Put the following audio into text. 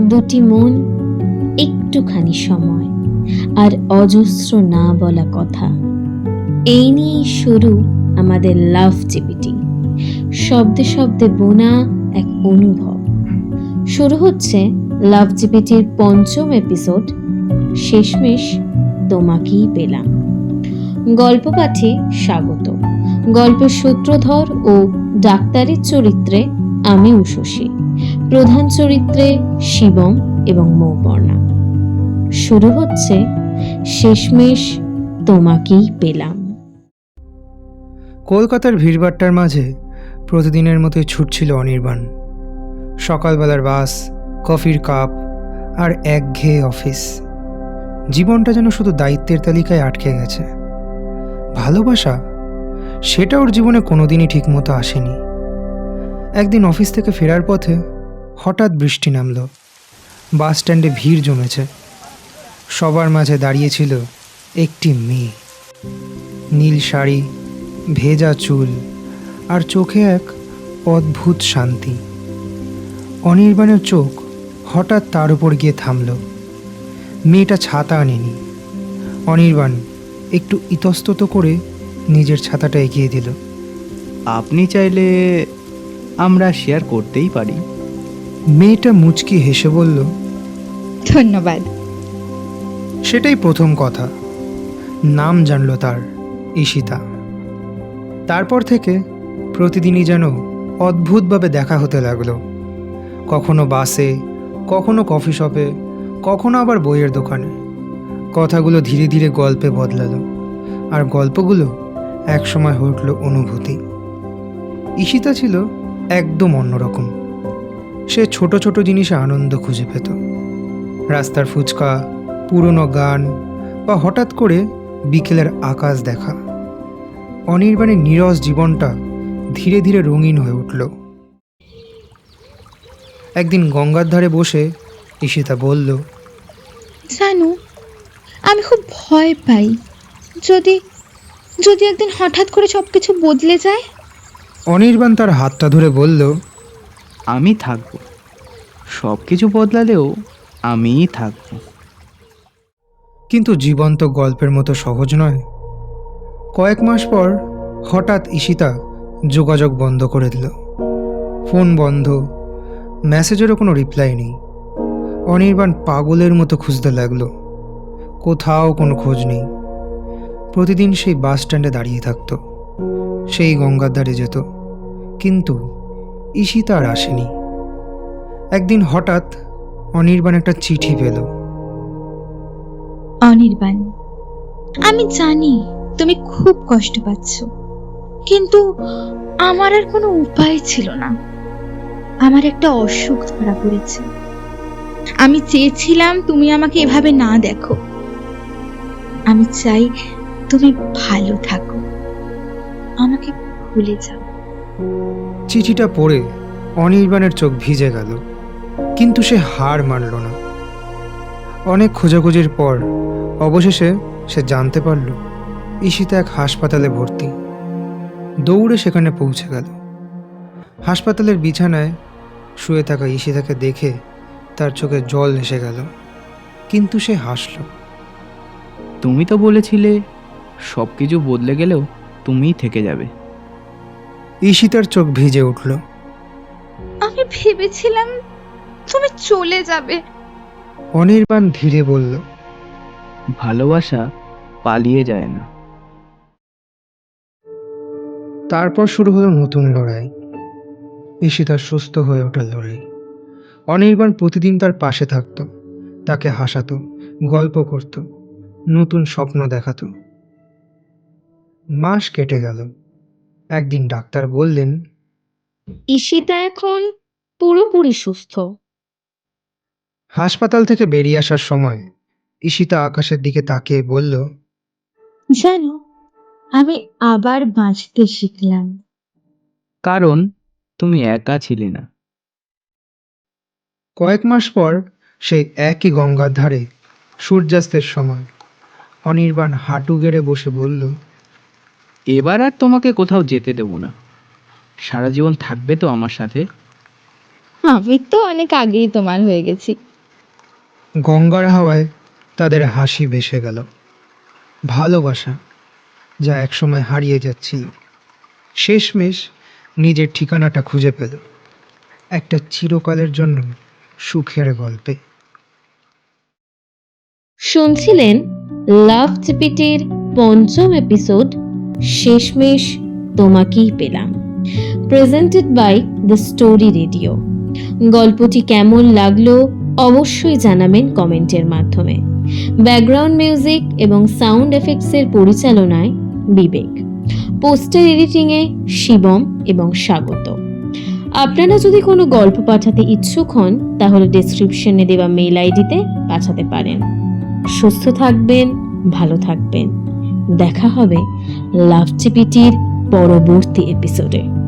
দুটি মন, একটুখানি সময়, আর অজস্র না বলা কথা। এই নিয়েই শুরু আমাদের লাভ জিপিটি, শব্দে শব্দে বোনা এক অনুভব। শুরু হচ্ছে লাভ জিপিটির ৫ম এপিসোড, শেষমেশ তোমাকেই পেলাম। গল্প পাঠে স্বাগত। গল্পের সূত্রধর ও ডাক্তারের চরিত্রে আমি উষসী, প্রধান চরিত্রে শিবম এবং মৌপর্ণা। শুরু হচ্ছে শেষমেশ তোমাকেই পেলাম। কলকাতার ভিড়ভাট্টার মাঝে প্রতিদিনের মতোই ছুটছিল অনির্বাণ। সকালবেলার বাস, কফির কাপ আর একঘেয়ে অফিস। জীবনটা যেন শুধু দায়িত্বের তালিকায় আটকে গেছে। ভালোবাসা, সেটা ওর জীবনে কোনোদিনই ঠিকমতো আসেনি। একদিন অফিস থেকে ফেরার পথে হঠাৎ বৃষ্টি নামল। বাস স্ট্যান্ডে ভিড় জমেছে। সবার মাঝে দাঁড়িয়েছিল একটি মেয়ে। নীল শাড়ি, ভেজা চুল আর চোখে এক অদ্ভুত শান্তি। অনির্বাণের চোখ হঠাৎ তার উপর গিয়ে থামল। মেয়েটা ছাতা আনেনি। অনির্বাণ একটু ইতস্তত করে নিজের ছাতাটা এগিয়ে দিল। আপনি চাইলে আমরা শেয়ার করতেই পারি। মেয়েটা মুচকি হেসে বলল, ধন্যবাদ। সেটাই প্রথম কথা। নাম জানল তার, ঈশিতা। তারপর থেকে প্রতিদিনই যেন অদ্ভুতভাবে দেখা হতে লাগলো। কখনো বাসে, কখনো কফি শপে, কখনো আবার বইয়ের দোকানে। কথাগুলো ধীরে ধীরে গল্পে বদলালো, আর গল্পগুলো একসময় হয়ে উঠল অনুভূতি। ঈশিতা ছিল একদম অন্যরকম। সে ছোট ছোট জিনিসে আনন্দ খুঁজে পেত। রাস্তার ফুচকা, পুরনো গান বা হঠাৎ করে বিকেলের আকাশ দেখা। অনির্বাণের নীরস জীবনটা ধীরে ধীরে রঙিন হয়ে উঠল। একদিন গঙ্গার ধারে বসে ঈশিতা বলল, জানো, আমি খুব ভয় পাই যদি যদি একদিন হঠাৎ করে সব কিছু বদলে যায়। অনির্বাণ তার হাতটা ধরে বলল, আমি থাকব, সব কিছু বদলালেও আমিই থাকব। কিন্তু জীবন তো গল্পের মতো সহজ নয়। কয়েক মাস পর হঠাৎ ঈশিতা যোগাযোগ বন্ধ করে দিল। ফোন বন্ধ, মেসেজেরও কোনো রিপ্লাই নেই। অনির্বাণ পাগলের মতো খুঁজতে লাগলো। কোথাও কোনো খোঁজ নেই। প্রতিদিন সেই বাস স্ট্যান্ডে দাঁড়িয়ে থাকত, সেই গঙ্গার ধারে যেত, কিন্তু ঈশিতা আর আসেনি। একদিন হঠাৎ অনির্বাণ একটা চিঠি পেল। অনির্বাণ, আমি জানি তুমি খুব কষ্ট পাচ্ছ, কিন্তু আমার আর কোনো উপায় ছিল না। আমার একটা অসুখ ধরা পড়েছে। আমি চেয়েছিলাম তুমি আমাকে এভাবে না দেখো। আমি চাই তুমি ভালো থাকো, আমাকে ভুলে যাও। চিঠিটা পড়ে অনির্বাণের চোখ ভিজে গেল, কিন্তু সে হার মানল না। অনেক খোঁজাখুঁজির পর অবশেষে সে জানতে পারল ঈশিতা এক হাসপাতালে ভর্তি। দৌড়ে সেখানে পৌঁছে গেল। হাসপাতালের বিছানায় শুয়ে থাকা ঈশিতাকে দেখে তার চোখে জল এসে গেল, কিন্তু সে হাসল। তুমি তো বলেছিলে সব কিছু বদলে গেলেও তুমিই থেকে যাবে। ঈশিতার চোখ ভিজে উঠল। আমি ভেবেছিলাম তুমি চলে যাবে। অনির্বাণ ধীরে বলল, ভালোবাসা পালিয়ে যায় না। তারপর শুরু হলো নতুন লড়াই। ঈশিতার সুস্থ হয়ে ওঠার লড়াই। অনির্বাণ প্রতিদিন তার পাশে থাকতো, তাকে হাসাতো, গল্প করত, নতুন স্বপ্ন দেখাতো। মাস কেটে গেল। একদিন ডাক্তার বললেন, ঈশিতা এখন পুরোপুরি সুস্থ। হাসপাতাল থেকে বেরিয়ে আসার সময় ঈশিতা আকাশের দিকে তাকিয়ে বলল, জানো, আমি আবার বাঁচতে শিখলাম। কারণ তুমি একা ছিলে না। কয়েক মাস পর সেই একই গঙ্গার ধারে সূর্যাস্তের সময় অনির্বাণ হাঁটু গেড়ে বসে বলল, এবার আর তোমাকে কোথাও যেতে দেব না। সারা জীবন থাকবে তো আমার সাথে? আমি তো অনেক আগেই তোমার হয়ে গেছি। গঙ্গার হাওয়ায় তাদের হাসি ভেসে গেল। ভালোবাসা যা একসময় হারিয়ে যাচ্ছিল শেষমেশ নিজের ঠিকানাটা খুঁজে পেল, একটা চিরকালের জন্য সুখের গল্পে। শুনছিলেন লাভ জিপিটির ৫ম এপিসোড শেষমেশ তোমাকেই পেলাম, presented by the story radio. গল্পটি কেমন লাগলো অবশ্যই জানাবেন কমেন্টের মাধ্যমে। ব্যাকগ্রাউন্ড মিউজিক এবং সাউন্ড এফেক্টসের পরিচালনায় বিবেক, পোস্টার এডিটিংয়ে শিবম এবং স্বাগত। আপনারা যদি কোনো গল্প পাঠাতে ইচ্ছুক হন তাহলে ডেসক্রিপশনে দেওয়া মেইল আইডিতে পাঠাতে পারেন। সুস্থ থাকবেন, ভালো থাকবেন। দেখা হবে লাভ জিপিটির পরবর্তী এপিসোডে।